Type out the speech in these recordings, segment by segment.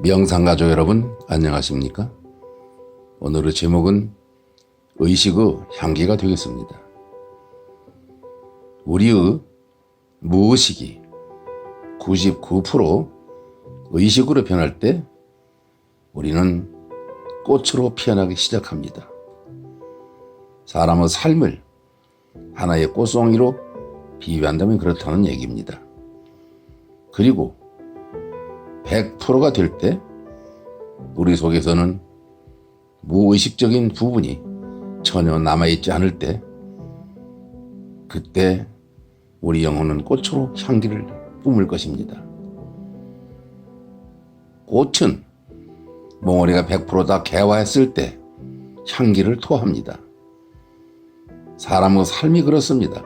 명상가족 여러분 안녕하십니까? 오늘의 제목은 의식의 향기가 되겠습니다. 우리의 무의식이 99% 의식으로 변할 때 우리는 꽃으로 피어나기 시작합니다. 사람의 삶을 하나의 꽃송이로 비유한다면 그렇다는 얘기입니다. 그리고 100%가 될 때 우리 속에서는 무의식적인 부분이 전혀 남아있지 않을 때 그때 우리 영혼은 꽃으로 향기를 뿜을 것입니다. 꽃은 몽우리가 100% 개화했을 때 향기를 토합니다. 사람의 삶이 그렇습니다.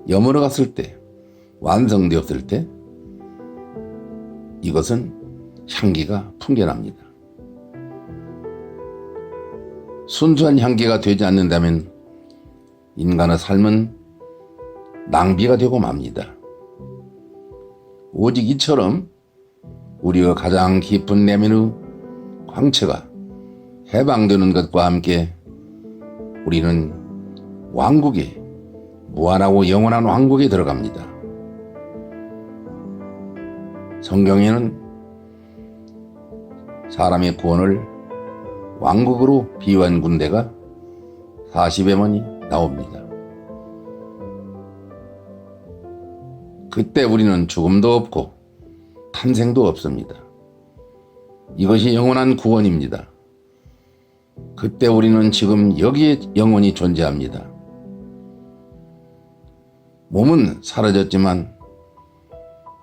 여물어 갔을 때, 완성되었을 때 이것은 향기가 풍겨납니다. 순수한 향기가 되지 않는다면 인간의 삶은 낭비가 되고 맙니다. 오직 이처럼 우리의 가장 깊은 내면의 광채가 해방되는 것과 함께 우리는 왕국에, 무한하고 영원한 왕국에 들어갑니다. 성경에는 사람의 구원을 왕국으로 비유한 군대가 40여 번이 나옵니다. 그때 우리는 죽음도 없고 탄생도 없습니다. 이것이 영원한 구원입니다. 그때 우리는 지금 여기에 영원히 존재합니다. 몸은 사라졌지만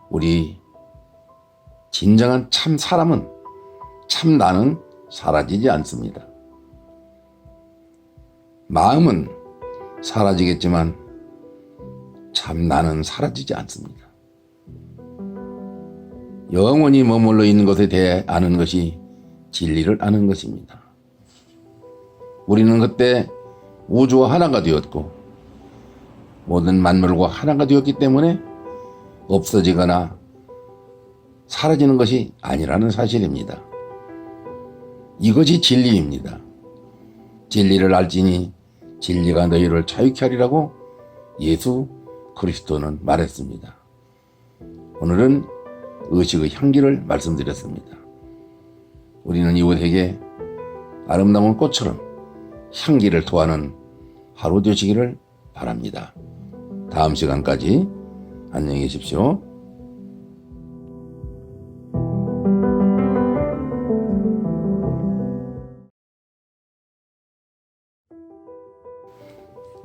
우리 진정한 참 사람은, 참 나는 사라지지 않습니다. 마음은 사라지겠지만 참 나는 사라지지 않습니다. 영원히 머물러 있는 것에 대해 아는 것이 진리를 아는 것입니다. 우리는 그때 우주와 하나가 되었고 모든 만물과 하나가 되었기 때문에 없어지거나 사라지는 것이 아니라는 사실입니다. 이것이 진리입니다. 진리를 알지니 진리가 너희를 자유케 하리라고 예수 그리스도는 말했습니다. 오늘은 의식의 향기를 말씀드렸습니다. 우리는 이웃에게 아름다운 꽃처럼 향기를 토하는 하루 되시기를 바랍니다. 다음 시간까지 안녕히 계십시오.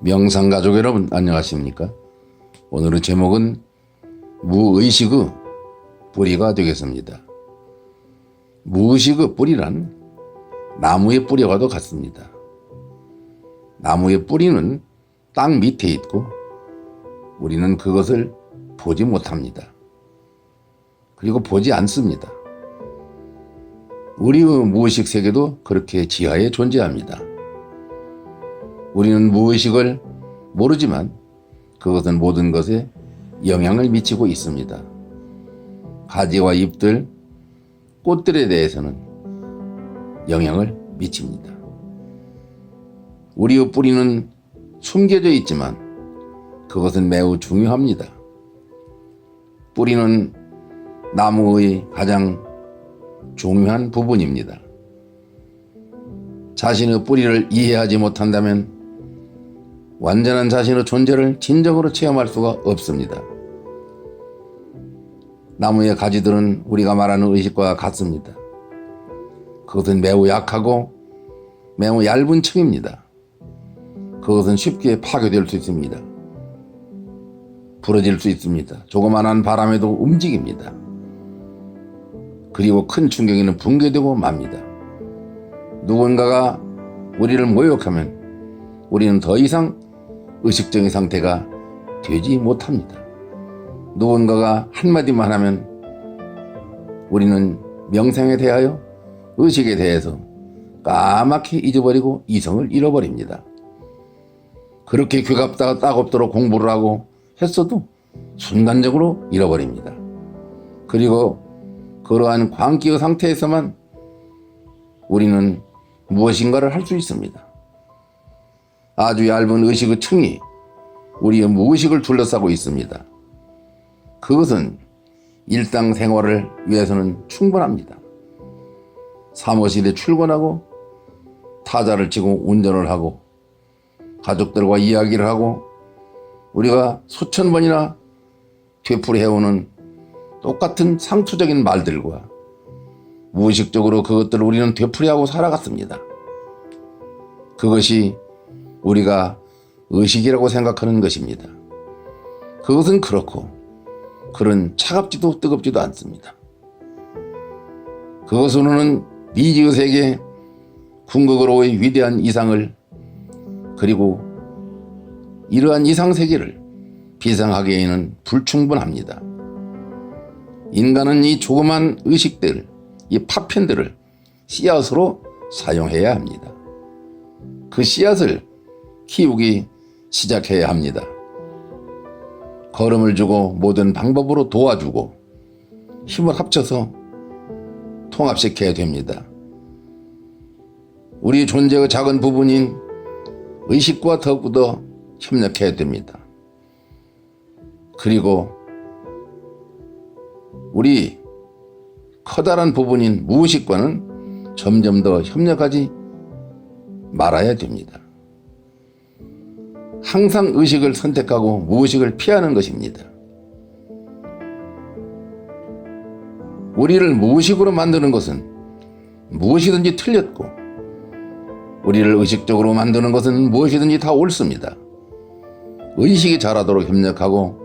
명상가족 여러분 안녕하십니까? 오늘의 제목은 무의식의 뿌리가 되겠습니다. 무의식의 뿌리란 나무의 뿌리와도 같습니다. 나무의 뿌리는 땅 밑에 있고 우리는 그것을 보지 못합니다. 그리고 보지 않습니다. 우리의 무의식 세계도 그렇게 지하에 존재합니다. 우리는 무의식을 모르지만 그것은 모든 것에 영향을 미치고 있습니다. 가지와 잎들, 꽃들에 대해서는 영향을 미칩니다. 우리의 뿌리는 숨겨져 있지만 그것은 매우 중요합니다. 뿌리는 나무의 가장 중요한 부분입니다. 자신의 뿌리를 이해하지 못한다면 완전한 자신의 존재를 진정으로 체험할 수가 없습니다. 나무의 가지들은 우리가 말하는 의식과 같습니다. 그것은 매우 약하고 매우 얇은 층입니다. 그것은 쉽게 파괴될 수 있습니다. 부러질 수 있습니다. 조그만한 바람에도 움직입니다. 그리고 큰 충격에는 붕괴되고 맙니다. 누군가가 우리를 모욕하면 우리는 더 이상 의식적인 상태가 되지 못합니다. 누군가가 한마디만 하면 우리는 명상에 대하여 의식에 대해서 까맣게 잊어버리고 이성을 잃어버립니다. 그렇게 귀갑다가 따갑도록 공부를 하고 했어도 순간적으로 잃어버립니다. 그리고 그러한 광기의 상태에서만 우리는 무엇인가를 할 수 있습니다. 아주 얇은 의식의 층이 우리의 무의식을 둘러싸고 있습니다. 그것은 일상생활을 위해서는 충분합니다. 사무실에 출근하고 타자를 치고 운전을 하고 가족들과 이야기를 하고 우리가 수천 번이나 되풀이해오는 똑같은 상투적인 말들과 무의식적으로 그것들을 우리는 되풀이하고 살아갔습니다. 그것이 우리가 의식이라고 생각하는 것입니다. 그것은 그렇고 그런 차갑지도 뜨겁지도 않습니다. 그것으로는 미지의 세계 궁극으로의 위대한 이상을 그리고 이러한 이상세계를 비상하기에는 불충분합니다. 인간은 이 조그만 의식들, 이 파편들을 씨앗으로 사용해야 합니다. 그 씨앗을 키우기 시작해야 합니다. 걸음을 주고 모든 방법으로 도와주고 힘을 합쳐서 통합시켜야 됩니다. 우리 존재의 작은 부분인 의식과 더욱더 협력해야 됩니다. 그리고 우리 커다란 부분인 무의식과는 점점 더 협력하지 말아야 됩니다. 항상 의식을 선택하고 무의식을 피하는 것입니다. 우리를 무의식으로 만드는 것은 무엇이든지 틀렸고 우리를 의식적으로 만드는 것은 무엇이든지 다 옳습니다. 의식이 자라도록 협력하고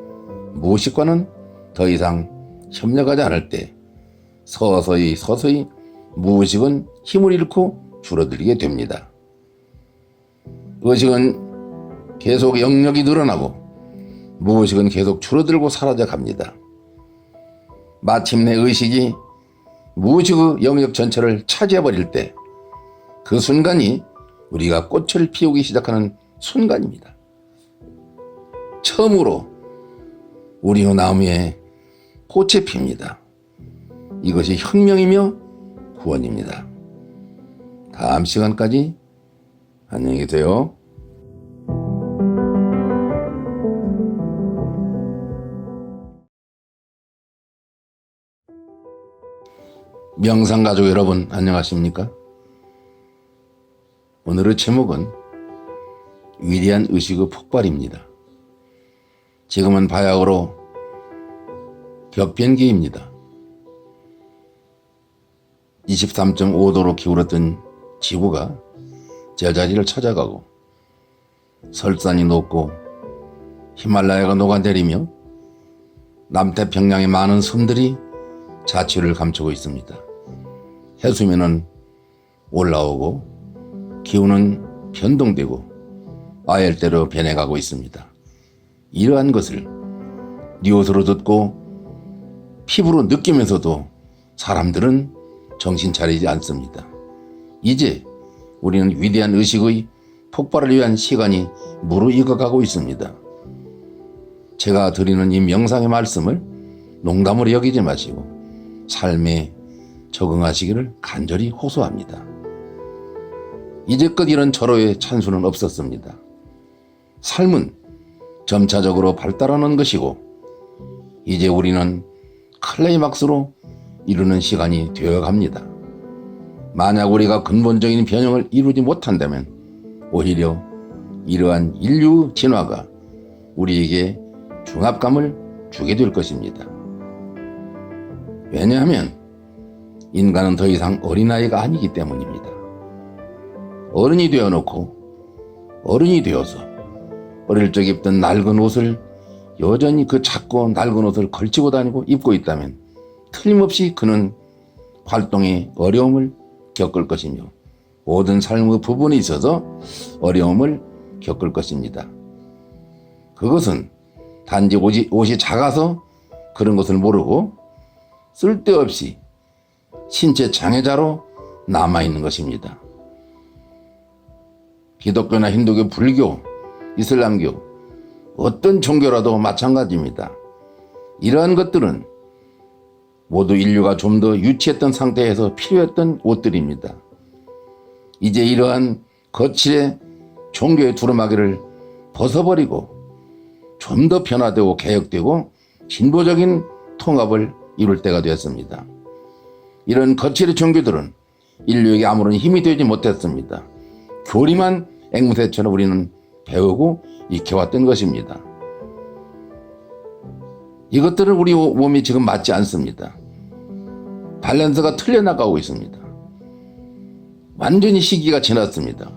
무의식과는 더 이상 협력하지 않을 때 서서히 무의식은 힘을 잃고 줄어들게 됩니다. 의식은 계속 영역이 늘어나고 무의식은 계속 줄어들고 사라져 갑니다. 마침내 의식이 무의식의 영역 전체를 차지해버릴 때 그 순간이 우리가 꽃을 피우기 시작하는 순간입니다. 처음으로 우리의 나무에 꽃이 핍니다. 이것이 혁명이며 구원입니다. 다음 시간까지 안녕히 계세요. 명상가족 여러분 안녕하십니까? 오늘의 제목은 위대한 의식의 폭발입니다. 지금은 바야흐로 격변기입니다. 23.5도로 기울었던 지구가 제자리를 찾아가고 설산이 녹고 히말라야가 녹아내리며 남태평양의 많은 섬들이 자취를 감추고 있습니다. 해수면은 올라오고 기후는 변동되고 아열대로 변해가고 있습니다. 이러한 것을 뉴스로 듣고 피부로 느끼면서도 사람들은 정신 차리지 않습니다. 이제 우리는 위대한 의식의 폭발을 위한 시간이 무르익어가고 있습니다. 제가 드리는 이 명상의 말씀을 농담으로 여기지 마시고 삶에 적응하시기를 간절히 호소합니다. 이제껏 이런 절호의 찬수는 없었습니다. 삶은 점차적으로 발달하는 것이고 이제 우리는 클라이막스로 이루는 시간이 되어갑니다. 만약 우리가 근본적인 변형을 이루지 못한다면 오히려 이러한 인류 진화가 우리에게 중압감을 주게 될 것입니다. 왜냐하면 인간은 더 이상 어린아이가 아니기 때문입니다. 어른이 되어놓고 어른이 되어서 어릴 적 입던 낡은 옷을 여전히 그 작고 낡은 옷을 걸치고 다니고 입고 있다면 틀림없이 그는 활동에 어려움을 겪을 것이며 모든 삶의 부분에 있어서 어려움을 겪을 것입니다. 그것은 단지 옷이 작아서 그런 것을 모르고 쓸데없이 신체 장애자로 남아있는 것입니다. 기독교나 힌두교, 불교, 이슬람교 어떤 종교라도 마찬가지입니다. 이러한 것들은 모두 인류가 좀 더 유치했던 상태에서 필요했던 옷들입니다. 이제 이러한 거칠의 종교의 두루마기를 벗어버리고 좀 더 변화되고 개혁되고 진보적인 통합을 이룰 때가 되었습니다. 이런 거칠의 종교들은 인류에게 아무런 힘이 되지 못했습니다. 교리만 앵무새처럼 우리는 배우고 익혀왔던 것입니다. 이것들은 우리 몸이 지금 맞지 않습니다. 밸런스가 틀려나가고 있습니다. 완전히 시기가 지났습니다.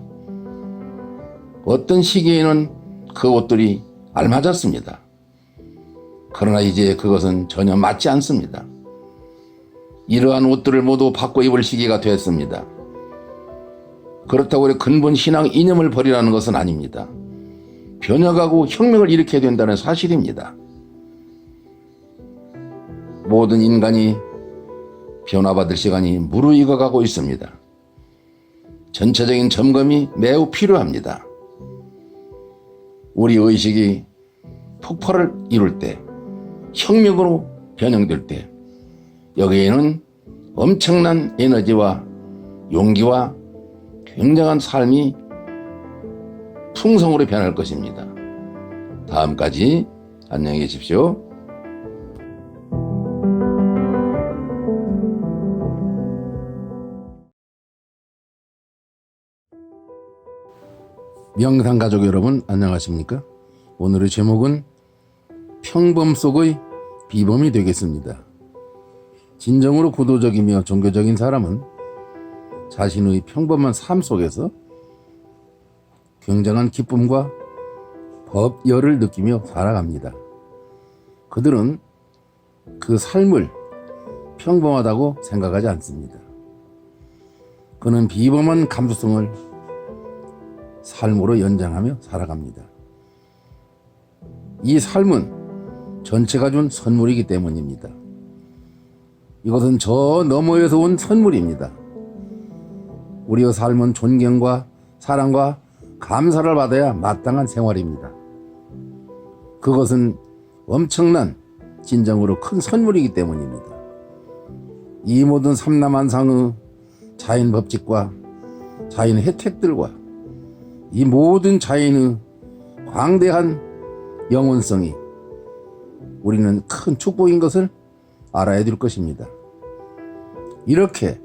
어떤 시기에는 그 옷들이 알맞았습니다. 그러나 이제 그것은 전혀 맞지 않습니다. 이러한 옷들을 모두 바꿔 입을 시기가 되었습니다. 그렇다고 우리 근본 신앙 이념을 버리라는 것은 아닙니다. 변혁하고 혁명을 일으켜야 된다는 사실입니다. 모든 인간이 변화받을 시간이 무르익어가고 있습니다. 전체적인 점검이 매우 필요합니다. 우리 의식이 폭발을 이룰 때, 혁명으로 변형될 때 여기에는 엄청난 에너지와 용기와 굉장한 삶이 풍성으로 변할 것입니다. 다음까지 안녕히 계십시오. 명상가족 여러분 안녕하십니까? 오늘의 제목은 평범 속의 비범이 되겠습니다. 진정으로 구도적이며 종교적인 사람은 자신의 평범한 삶 속에서 굉장한 기쁨과 법열을 느끼며 살아갑니다. 그들은 그 삶을 평범하다고 생각하지 않습니다. 그는 비범한 감수성을 삶으로 연장하며 살아갑니다. 이 삶은 전체가 준 선물이기 때문입니다. 이것은 저 너머에서 온 선물입니다. 우리의 삶은 존경과 사랑과 감사를 받아야 마땅한 생활입니다. 그것은 엄청난 진정으로 큰 선물이기 때문입니다. 이 모든 삼라만상의 자연 법칙과 자연 혜택들과 이 모든 자연의 광대한 영원성이 우리는 큰 축복인 것을 알아야 될 것입니다. 이렇게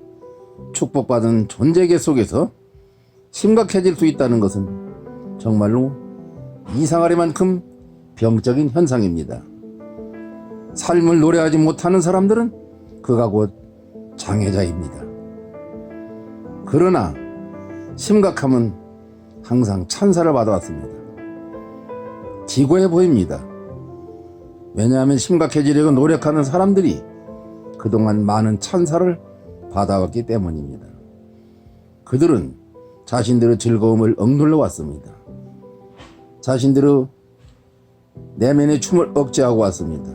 축복받은 존재계 속에서 심각해질 수 있다는 것은 정말로 이상하리만큼 병적인 현상입니다. 삶을 노래하지 못하는 사람들은 그가 곧 장애자입니다. 그러나 심각함은 항상 찬사를 받아왔습니다. 지고해 보입니다. 왜냐하면 심각해지려고 노력하는 사람들이 그동안 많은 찬사를 받아왔기 때문입니다. 그들은 자신들의 즐거움을 억눌러 왔습니다. 자신들의 내면의 춤을 억제하고 왔습니다.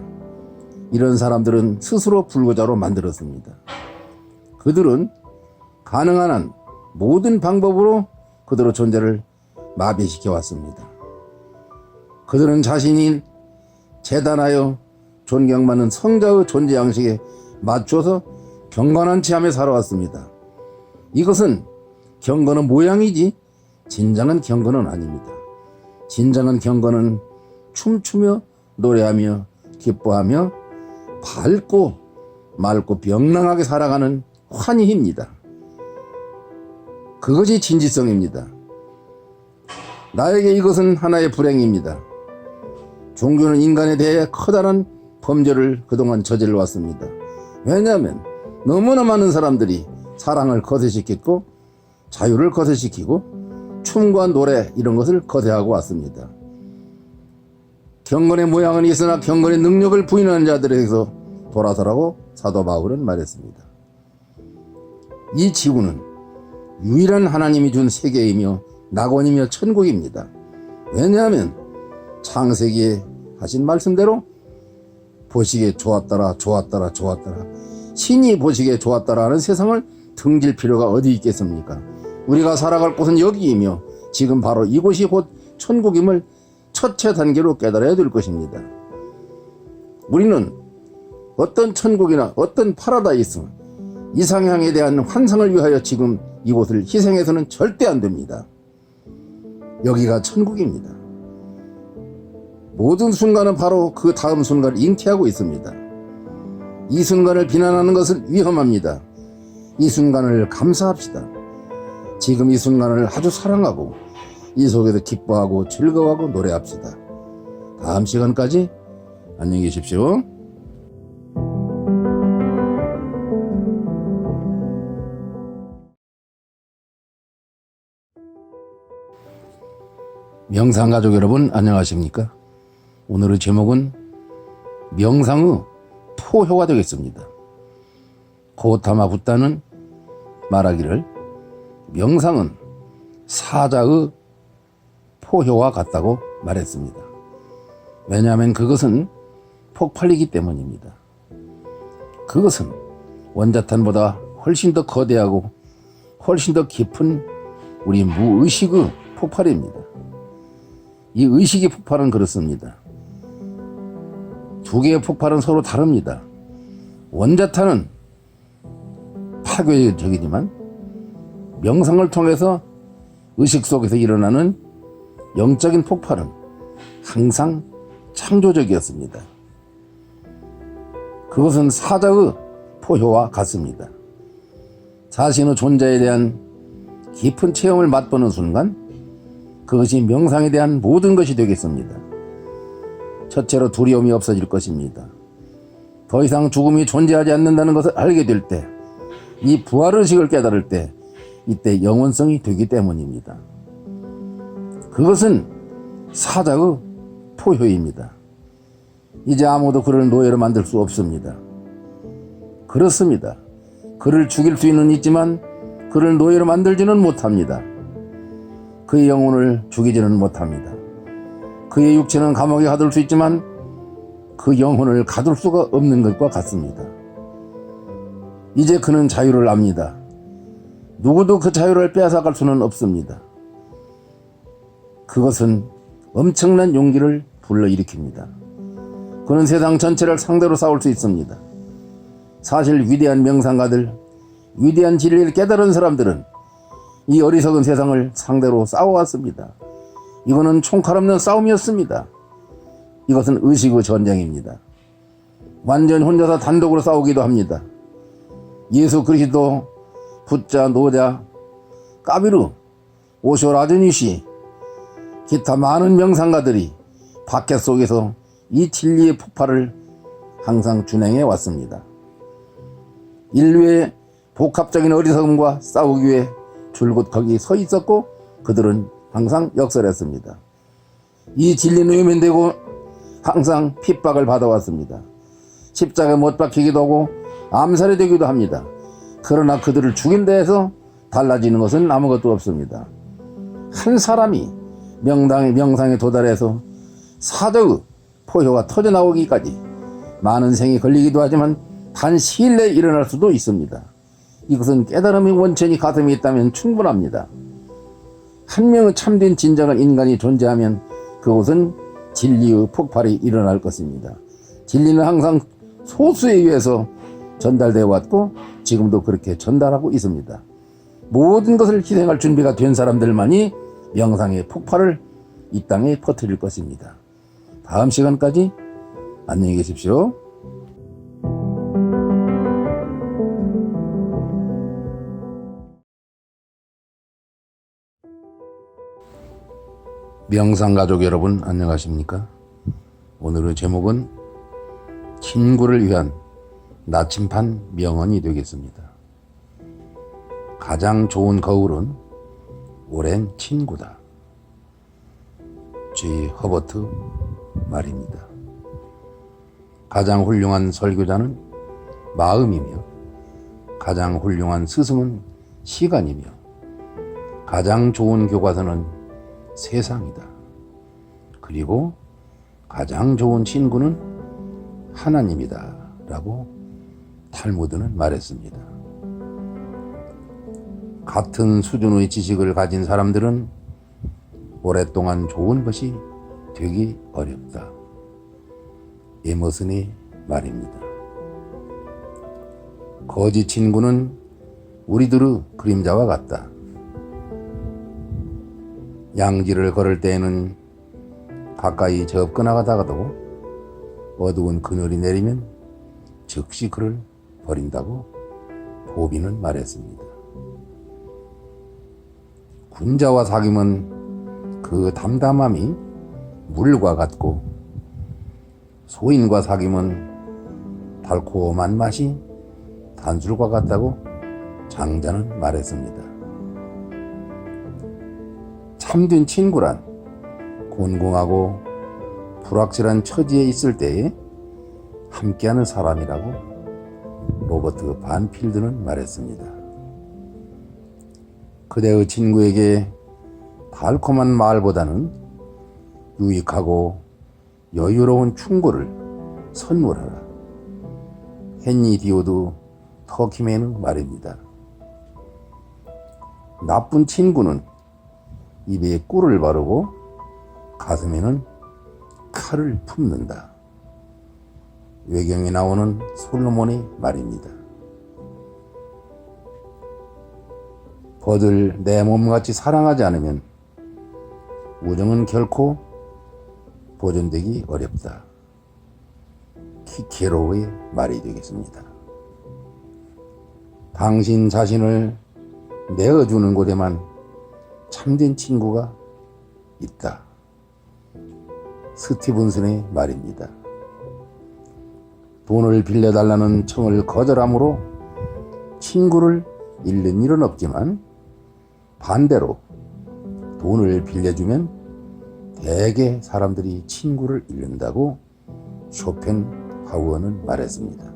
이런 사람들은 스스로 불구자로 만들었습니다. 그들은 가능한 한 모든 방법으로 그들의 존재를 마비시켜 왔습니다. 그들은 자신이 재단하여 존경받는 성자의 존재 양식에 맞춰서 경건한 체함에 살아왔습니다. 이것은 경건의 모양이지 진정한 경건은 아닙니다. 진정한 경건은 춤추며 노래하며 기뻐하며 밝고 맑고 명랑하게 살아가는 환희입니다. 그것이 진지성입니다. 나에게 이것은 하나의 불행입니다. 종교는 인간에 대해 커다란 범죄를 그동안 저질러 왔습니다. 왜냐하면 너무나 많은 사람들이 사랑을 거세시켰고 자유를 거세시키고 춤과 노래 이런 것을 거세하고 왔습니다. 경건의 모양은 있으나 경건의 능력을 부인하는 자들에게서 돌아서라고 사도 바울은 말했습니다. 이 지구는 유일한 하나님이 준 세계이며 낙원이며 천국입니다. 왜냐하면 창세기에 하신 말씀대로 보시기에 좋았더라 좋았더라 좋았더라 신이 보시기에 좋았더라 하는 세상을 등질 필요가 어디 있겠습니까? 우리가 살아갈 곳은 여기이며 지금 바로 이곳이 곧 천국임을 첫째 단계로 깨달아야 될 것입니다. 우리는 어떤 천국이나 어떤 파라다이스, 이상향에 대한 환상을 위하여 지금 이곳을 희생해서는 절대 안 됩니다. 여기가 천국입니다. 모든 순간은 바로 그 다음 순간을 잉태하고 있습니다. 이 순간을 비난하는 것은 위험합니다. 이 순간을 감사합시다. 지금 이 순간을 아주 사랑하고 이 속에서 기뻐하고 즐거워하고 노래합시다. 다음 시간까지 안녕히 계십시오. 명상가족 여러분 안녕하십니까? 오늘의 제목은 명상의 포효가 되겠습니다. 고타마 붓다는 말하기를 명상은 사자의 포효와 같다고 말했습니다. 왜냐하면 그것은 폭발이기 때문입니다. 그것은 원자탄보다 훨씬 더 거대하고 훨씬 더 깊은 우리 무의식의 폭발입니다. 이 의식의 폭발은 그렇습니다. 두 개의 폭발은 서로 다릅니다. 원자탄은 파괴적이지만 명상을 통해서 의식 속에서 일어나는 영적인 폭발은 항상 창조적이었습니다. 그것은 사자의 포효와 같습니다. 자신의 존재에 대한 깊은 체험을 맛보는 순간 그것이 명상에 대한 모든 것이 되겠습니다. 첫째로 두려움이 없어질 것입니다. 더 이상 죽음이 존재하지 않는다는 것을 알게 될 때, 이 부활의식을 깨달을 때 이때 영원성이 되기 때문입니다. 그것은 사자의 포효입니다. 이제 아무도 그를 노예로 만들 수 없습니다. 그렇습니다. 그를 죽일 수는 있지만 그를 노예로 만들지는 못합니다. 그의 영혼을 죽이지는 못합니다. 그의 육체는 감옥에 가둘 수 있지만 그 영혼을 가둘 수가 없는 것과 같습니다. 이제 그는 자유를 압니다. 누구도 그 자유를 빼앗아갈 수는 없습니다. 그것은 엄청난 용기를 불러일으킵니다. 그는 세상 전체를 상대로 싸울 수 있습니다. 사실 위대한 명상가들, 위대한 진리를 깨달은 사람들은 이 어리석은 세상을 상대로 싸워왔습니다. 이거는 총칼 없는 싸움이었습니다. 이것은 의식의 전쟁입니다. 완전 혼자서 단독으로 싸우기도 합니다. 예수 그리스도, 붓자, 노자, 까비루, 오쇼 라즈니시, 기타 많은 명상가들이 박해 속에서 이 진리의 폭발을 항상 준행해 왔습니다. 인류의 복합적인 어리석음과 싸우기 위해 줄곧 거기 서 있었고 그들은 항상 역설했습니다. 이 진리는 외면되고 항상 핍박을 받아왔습니다. 십자가에 못 박히기도 하고 암살이 되기도 합니다. 그러나 그들을 죽인 데에서 달라지는 것은 아무것도 없습니다. 한 사람이 명상에 도달해서 사자의 포효가 터져나오기까지 많은 생이 걸리기도 하지만 단 시일 내에 일어날 수도 있습니다. 이것은 깨달음의 원천이 가슴에 있다면 충분합니다. 한 명의 참된 진정한 인간이 존재하면 그곳은 진리의 폭발이 일어날 것입니다. 진리는 항상 소수에 의해서 전달되어 왔고 지금도 그렇게 전달하고 있습니다. 모든 것을 희생할 준비가 된 사람들만이 명상의 폭발을 이 땅에 퍼뜨릴 것입니다. 다음 시간까지 안녕히 계십시오. 명상가족 여러분 안녕하십니까? 오늘의 제목은 친구를 위한 나침반 명언이 되겠습니다. 가장 좋은 거울은 오랜 친구다. G. 허버트 말입니다. 가장 훌륭한 설교자는 마음이며 가장 훌륭한 스승은 시간이며 가장 좋은 교과서는 세상이다. 그리고 가장 좋은 친구는 하나님이다 라고 탈무드는 말했습니다. 같은 수준의 지식을 가진 사람들은 오랫동안 좋은 것이 되기 어렵다. 에머슨의 말입니다. 거짓 친구는 우리들의 그림자와 같다. 양지를 걸을 때에는 가까이 접근하다가도 어두운 그늘이 내리면 즉시 그를 버린다고 보비는 말했습니다. 군자와 사귐은 그 담담함이 물과 같고 소인과 사귐은 달콤한 맛이 단술과 같다고 장자는 말했습니다. 참된 친구란 곤궁하고 불확실한 처지에 있을 때에 함께하는 사람이라고 로버트 반필드는 말했습니다. 그대의 친구에게 달콤한 말보다는 유익하고 여유로운 충고를 선물하라. 헨리 디오드 터키맨의 말입니다. 나쁜 친구는 입에 꿀을 바르고 가슴에는 칼을 품는다. 외경에 나오는 솔로몬의 말입니다. 벗을 내 몸같이 사랑하지 않으면 우정은 결코 보존되기 어렵다. 키케로의 말이 되겠습니다. 당신 자신을 내어주는 곳에만 참된 친구가 있다. 스티븐슨의 말입니다. 돈을 빌려달라는 청을 거절함으로 친구를 잃는 일은 없지만 반대로 돈을 빌려주면 대개 사람들이 친구를 잃는다고 쇼펜하우어는 말했습니다.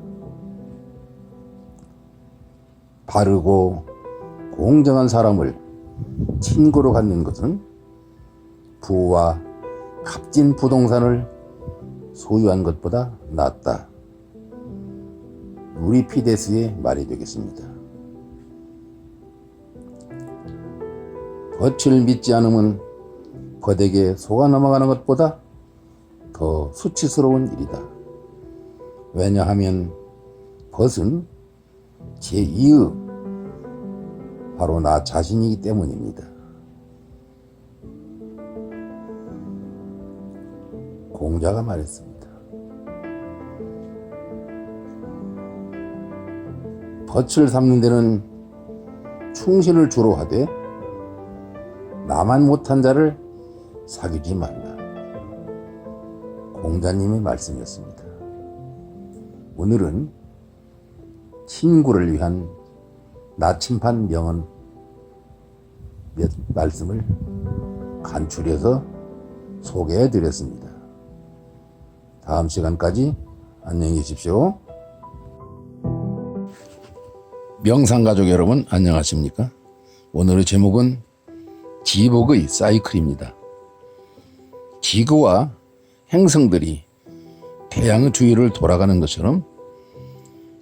바르고 공정한 사람을 친구로 갖는 것은 부와 값진 부동산을 소유한 것보다 낫다. 유리피데스의 말이 되겠습니다. 덫을 믿지 않으면 벗에게 속아 넘어가는 것보다 더 수치스러운 일이다. 왜냐하면 벗은 제2의 바로 나 자신이기 때문입니다. 공자가 말했습니다. 덫을 삼는 데는 충신을 주로 하되 나만 못한 자를 사귀지 말라. 공자님의 말씀이었습니다. 오늘은 친구를 위한 나침반 명언 몇 말씀을 간추려서 소개해 드렸습니다. 다음 시간까지 안녕히 계십시오. 명상가족 여러분 안녕하십니까? 오늘의 제목은 지복의 사이클입니다. 지구와 행성들이 태양의 주위를 돌아가는 것처럼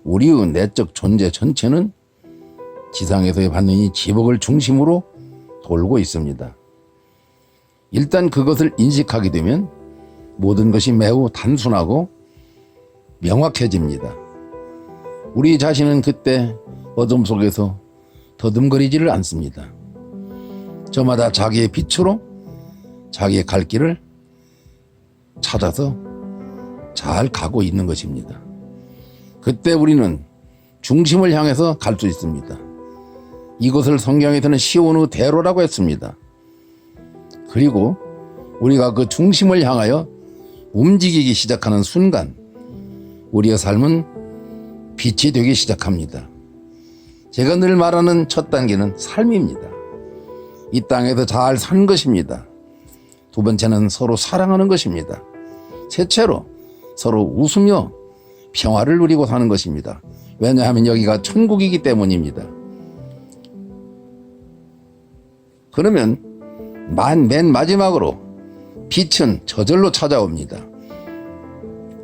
우리의 내적 존재 전체는 지상에서의 받는 이 지복을 중심으로 돌고 있습니다. 일단 그것을 인식하게 되면 모든 것이 매우 단순하고 명확해집니다. 우리 자신은 그때 어둠 속에서 더듬거리지를 않습니다. 저마다 자기의 빛으로 자기의 갈 길을 찾아서 잘 가고 있는 것입니다. 그때 우리는 중심을 향해서 갈 수 있습니다. 이것을 성경에서는 시온의 대로라고 했습니다. 그리고 우리가 그 중심을 향하여 움직이기 시작하는 순간 우리의 삶은 빛이 되기 시작합니다. 제가 늘 말하는 첫 단계는 삶입니다. 이 땅에서 잘 산 것입니다. 두 번째는 서로 사랑하는 것입니다. 셋째로 서로 웃으며 평화를 누리고 사는 것입니다. 왜냐하면 여기가 천국이기 때문입니다. 그러면 맨 마지막으로 빛은 저절로 찾아옵니다.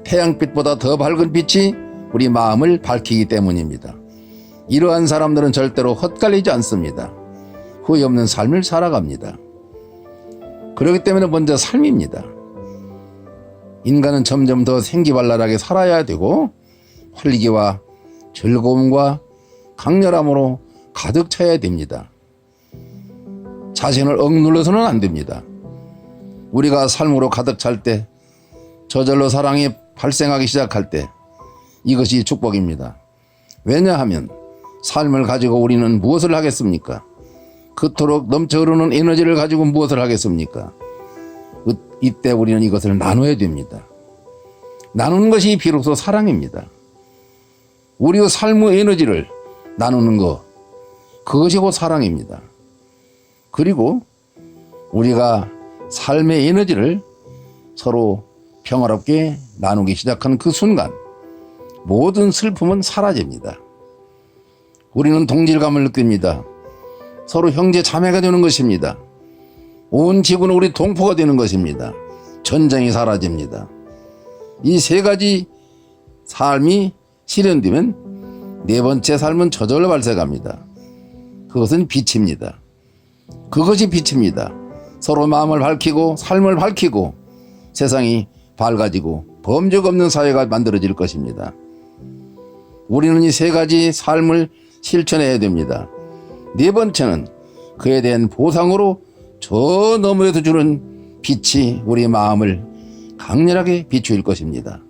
태양빛보다 더 밝은 빛이 우리 마음을 밝히기 때문입니다. 이러한 사람들은 절대로 헛갈리지 않습니다. 후회 없는 삶을 살아갑니다. 그렇기 때문에 먼저 삶입니다. 인간은 점점 더 생기발랄하게 살아야 되고 활기와 즐거움과 강렬함으로 가득 차야 됩니다. 자신을 억눌러서는 안 됩니다. 우리가 삶으로 가득 찰 때, 저절로 사랑이 발생하기 시작할 때 이것이 축복입니다. 왜냐하면 삶을 가지고 우리는 무엇을 하겠습니까? 그토록 넘쳐 흐르는 에너지를 가지고 무엇을 하겠습니까? 이때 우리는 이것을 나눠야 됩니다. 나누는 것이 비로소 사랑입니다. 우리의 삶의 에너지를 나누는 것, 그것이 곧 사랑입니다. 그리고 우리가 삶의 에너지를 서로 평화롭게 나누기 시작한 그 순간 모든 슬픔은 사라집니다. 우리는 동질감을 느낍니다. 서로 형제 자매가 되는 것입니다. 온 지구는 우리 동포가 되는 것입니다. 전쟁이 사라집니다. 이 세 가지 삶이 실현되면 네 번째 삶은 저절로 발생합니다. 그것은 빛입니다. 그것이 빛입니다. 서로 마음을 밝히고 삶을 밝히고 세상이 밝아지고 범죄가 없는 사회가 만들어질 것입니다. 우리는 이 세 가지 삶을 실천해야 됩니다. 네 번째는 그에 대한 보상으로 저 너머에서 주는 빛이 우리 마음을 강렬하게 비추일 것입니다.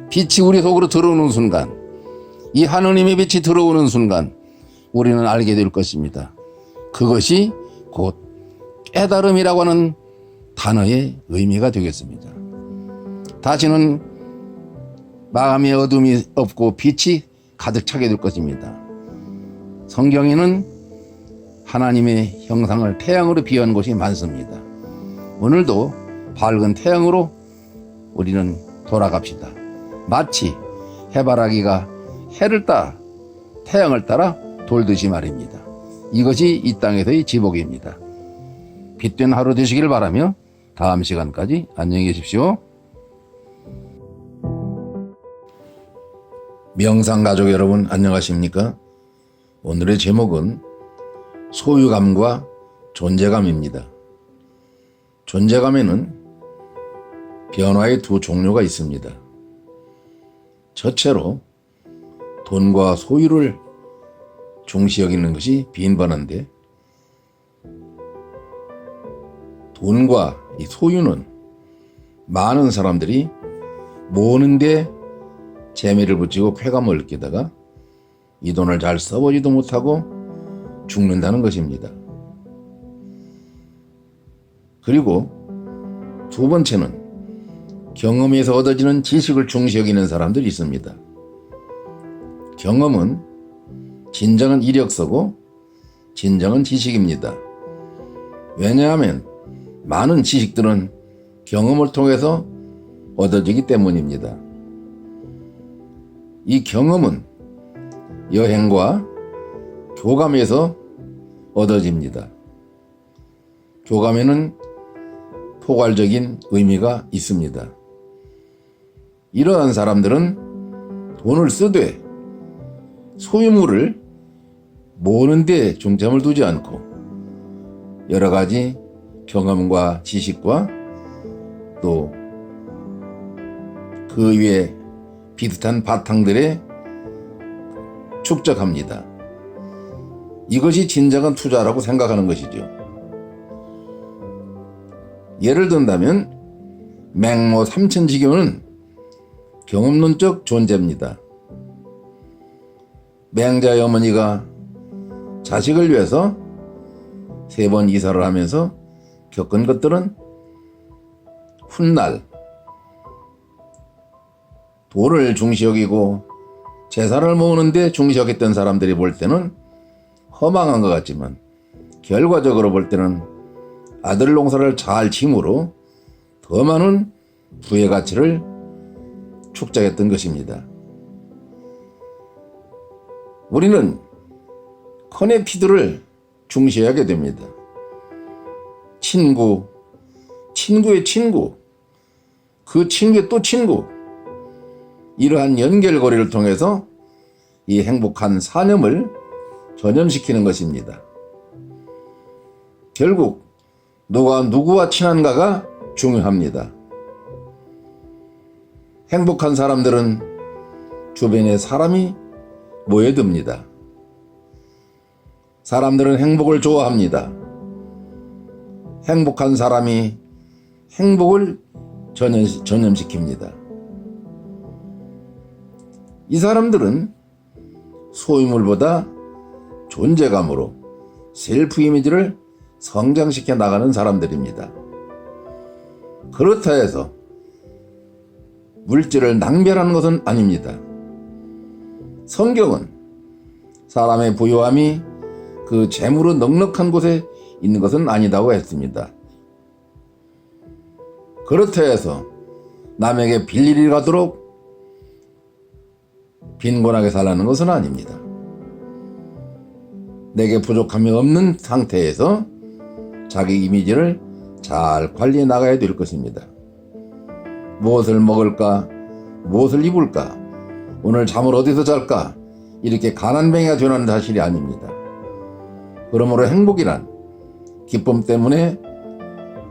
빛이 우리 속으로 들어오는 순간, 이 하느님의 빛이 들어오는 순간 우리는 알게 될 것입니다. 그것이 곧 깨달음이라고 하는 단어의 의미가 되겠습니다. 다시는 마음의 어둠이 없고 빛이 가득 차게 될 것입니다. 성경에는 하나님의 형상을 태양으로 비유한 곳이 많습니다. 오늘도 밝은 태양으로 우리는 돌아갑시다. 마치 해바라기가 해를 따라 태양을 따라 돌듯이 말입니다. 이것이 이 땅에서의 지복입니다. 빛된 하루 되시길 바라며 다음 시간까지 안녕히 계십시오. 명상가족 여러분 안녕하십니까? 오늘의 제목은 소유감과 존재감입니다. 존재감에는 변화의 두 종류가 있습니다. 첫째로 돈과 소유를 중시 여기는 것이 빈번한데, 돈과 이 소유는 많은 사람들이 모으는데 재미를 붙이고 쾌감을 느끼다가 이 돈을 잘 써보지도 못하고 죽는다는 것입니다. 그리고 두 번째는 경험에서 얻어지는 지식을 중시 여기는 사람들이 있습니다. 경험은 진정한 이력서고 진정한 지식입니다. 왜냐하면 많은 지식들은 경험을 통해서 얻어지기 때문입니다. 이 경험은 여행과 교감에서 얻어집니다. 교감에는 포괄적인 의미가 있습니다. 이러한 사람들은 돈을 쓰되 소유물을 모으는 데 중점을 두지 않고 여러 가지 경험과 지식과 또 그 위에 비슷한 바탕들에 축적합니다. 이것이 진정한 투자라고 생각하는 것이죠. 예를 든다면 맹모 삼천지교는 경험론적 존재입니다. 맹자의 어머니가 자식을 위해서 3번 이사를 하면서 겪은 것들은 훗날 돈을 중시 여기고 재산을 모으는데 중시 여겼던 사람들이 볼 때는 허망한 것 같지만 결과적으로 볼 때는 아들 농사를 잘 짐으로 더 많은 부의 가치를 축적했던 것입니다. 우리는 커넥티드를 중시하게 됩니다. 친구, 친구의 친구, 그 친구의 또 친구, 이러한 연결고리를 통해서 이 행복한 사념을 전염시키는 것입니다. 결국 누가 누구와 친한가가 중요합니다. 행복한 사람들은 주변에 사람이 모여듭니다. 사람들은 행복을 좋아합니다. 행복한 사람이 행복을 전염시킵니다. 이 사람들은 소유물보다 존재감으로 셀프 이미지를 성장시켜 나가는 사람들입니다. 그렇다 해서 물질을 낭비하는 것은 아닙니다. 성경은 사람의 부유함이 그 재물로 넉넉한 곳에 있는 것은 아니다고 했습니다. 그렇다 해서 남에게 빌리리 가도록 빈곤하게 살라는 것은 아닙니다. 내게 부족함이 없는 상태에서 자기 이미지를 잘 관리해 나가야 될 것입니다. 무엇을 먹을까? 무엇을 입을까? 오늘 잠을 어디서 잘까? 이렇게 가난뱅이가 되는 사실이 아닙니다. 그러므로 행복이란 기쁨 때문에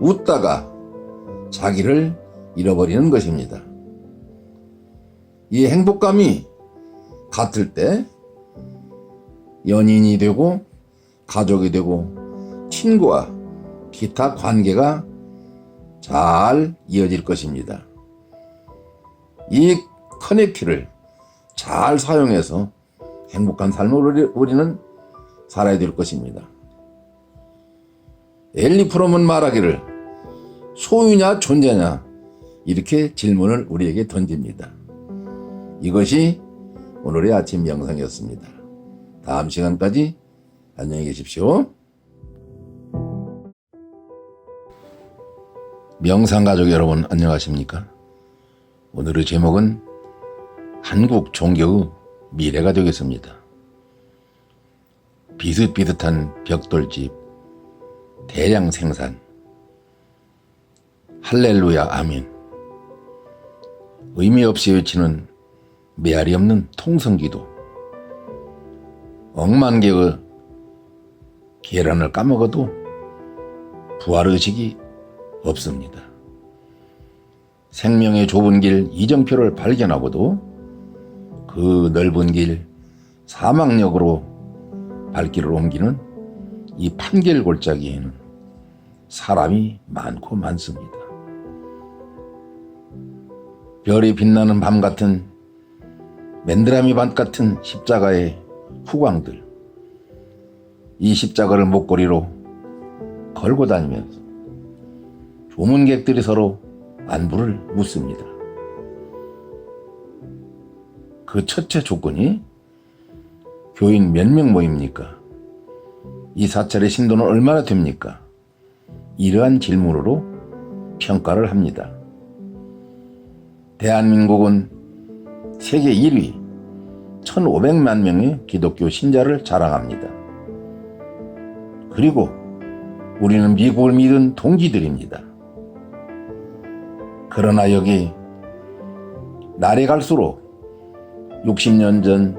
웃다가 자기를 잃어버리는 것입니다. 이 행복감이 같을 때 연인이 되고 가족이 되고 친구와 기타 관계가 잘 이어질 것입니다. 이 커넥티를 잘 사용해서 행복한 삶을 우리는 살아야 될 것입니다. 엘리 프롬은 말하기를 소유냐 존재냐 이렇게 질문을 우리에게 던집니다. 이것이 오늘의 아침 명상이었습니다. 다음 시간까지 안녕히 계십시오. 명상가족 여러분 안녕하십니까? 오늘의 제목은 한국 종교의 미래가 되겠습니다. 비슷비슷한 벽돌집, 대량 생산, 할렐루야 아멘, 의미 없이 외치는 메아리 없는 통성기도, 억만 개의 계란을 까먹어도 부활의식이 없습니다. 생명의 좁은 길 이정표를 발견하고도 그 넓은 길 사막역으로 발길을 옮기는 이 판결 골짜기에는 사람이 많고 많습니다. 별이 빛나는 밤 같은 맨드라미 밤 같은 십자가의 후광들, 이 십자가를 목걸이로 걸고 다니면서 조문객들이 서로 안부를 묻습니다. 그 첫째 조건이 교인 몇 명 모입니까? 이 사찰의 신도는 얼마나 됩니까? 이러한 질문으로 평가를 합니다. 대한민국은 세계 1위 1,500만 명의 기독교 신자를 자랑합니다. 그리고 우리는 미국을 믿은 동지들입니다. 그러나 여기 날이 갈수록 60년 전,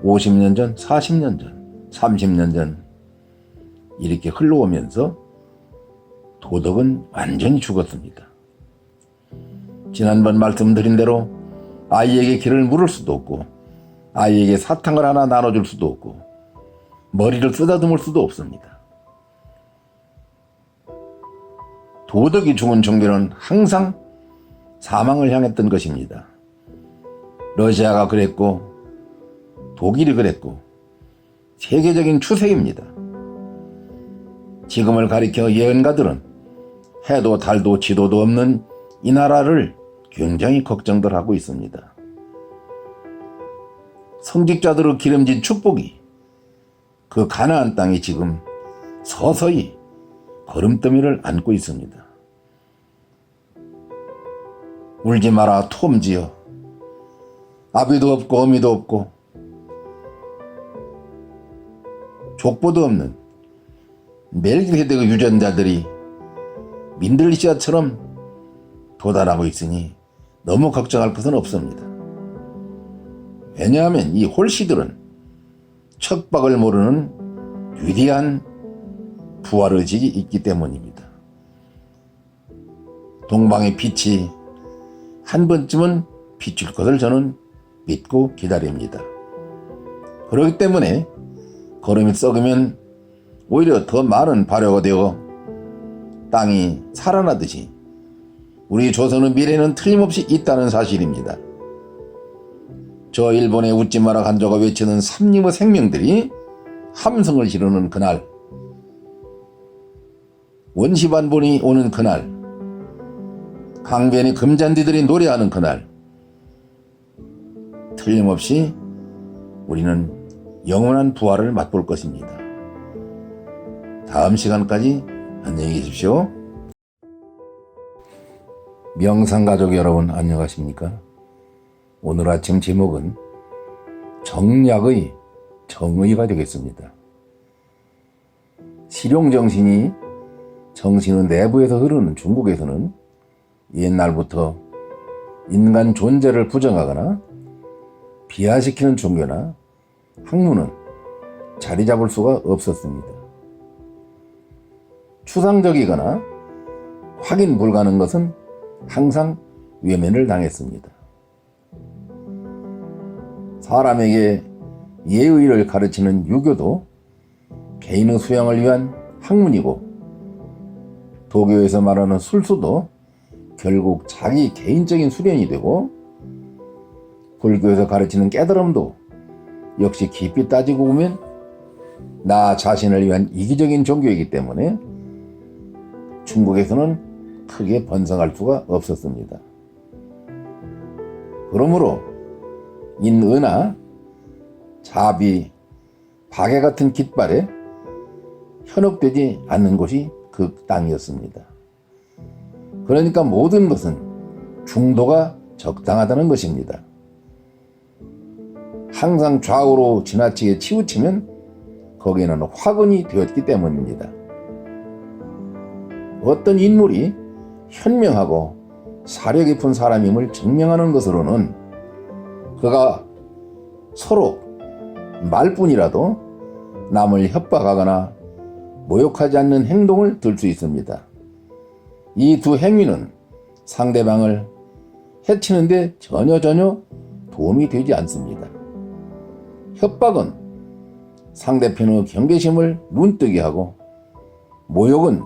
50년 전, 40년 전, 30년 전 이렇게 흘러오면서 도덕은 완전히 죽었습니다. 지난번 말씀드린 대로 아이에게 길을 물을 수도 없고 아이에게 사탕을 하나 나눠줄 수도 없고 머리를 쓰다듬을 수도 없습니다. 도덕이 죽은 종교는 항상 사망을 향했던 것입니다. 러시아가 그랬고 독일이 그랬고 세계적인 추세입니다. 지금을 가리켜 예언가들은 해도 달도 지도도 없는 이 나라를 굉장히 걱정들 하고 있습니다. 성직자들의 기름진 축복이 그 가나안 땅이 지금 서서히 걸음더미를 안고 있습니다. 울지 마라 톰지여, 아비도 없고 어미도 없고 족보도 없는 멜기세덱의 유전자들이 민들리시아처럼 도달하고 있으니 너무 걱정할 것은 없습니다. 왜냐하면 이 홀씨들은 척박을 모르는 위대한 부활의식이 있기 때문입니다. 동방의 빛이 한 번쯤은 비출 것을 저는 믿고 기다립니다. 그렇기 때문에 걸음이 썩으면 오히려 더 많은 발효가 되어 땅이 살아나듯이 우리 조선의 미래는 틀림없이 있다는 사실입니다. 저 일본의 웃지 마라 간조가 외치는 삼림의 생명들이 함성을 지르는 그날, 원시반본이 오는 그날, 강변의 금잔디들이 노래하는 그날, 틀림없이 우리는 영원한 부활을 맛볼 것입니다. 다음 시간까지 안녕히 계십시오. 명상가족 여러분 안녕하십니까? 오늘 아침 제목은 정약의 정의가 되겠습니다. 실용정신이 정신의 내부에서 흐르는 중국에서는 옛날부터 인간 존재를 부정하거나 비하시키는 종교나 학문은 자리 잡을 수가 없었습니다. 추상적이거나 확인 불가능한 것은 항상 외면을 당했습니다. 사람에게 예의를 가르치는 유교도 개인의 수양을 위한 학문이고, 도교에서 말하는 술수도 결국 자기 개인적인 수련이 되고, 불교에서 가르치는 깨달음도 역시 깊이 따지고 보면 나 자신을 위한 이기적인 종교이기 때문에 중국에서는 크게 번성할 수가 없었습니다. 그러므로 인의나 자비, 박애 같은 깃발에 현혹되지 않는 곳이 그 땅이었습니다. 그러니까 모든 것은 중도가 적당하다는 것입니다. 항상 좌우로 지나치게 치우치면 거기에는 화근이 되었기 때문입니다. 어떤 인물이 현명하고 사려 깊은 사람임을 증명하는 것으로는 그가 서로 말뿐이라도 남을 협박하거나 모욕하지 않는 행동을 들 수 있습니다. 이 두 행위는 상대방을 해치는데 전혀 도움이 되지 않습니다. 협박은 상대편의 경계심을 눈뜨게 하고, 모욕은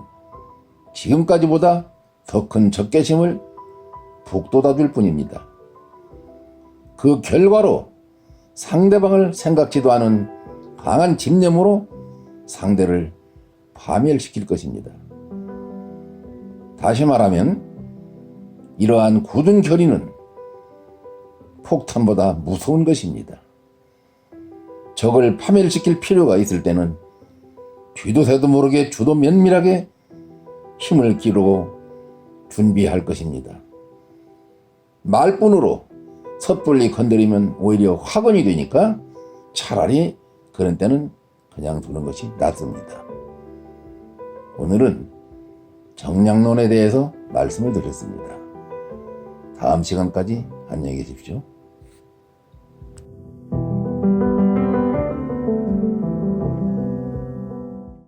지금까지보다 더 큰 적개심을 북돋아줄 뿐입니다. 그 결과로 상대방을 생각지도 않은 강한 집념으로 상대를 파멸시킬 것입니다. 다시 말하면 이러한 굳은 결의는 폭탄보다 무서운 것입니다. 적을 파멸시킬 필요가 있을 때는 뒤도 새도 모르게 주도 면밀하게 힘을 기르고 준비할 것입니다. 말뿐으로 섣불리 건드리면 오히려 화근이 되니까 차라리 그런 때는 그냥 두는 것이 낫습니다. 오늘은 정량론에 대해서 말씀을 드렸습니다. 다음 시간까지 안녕히 계십시오.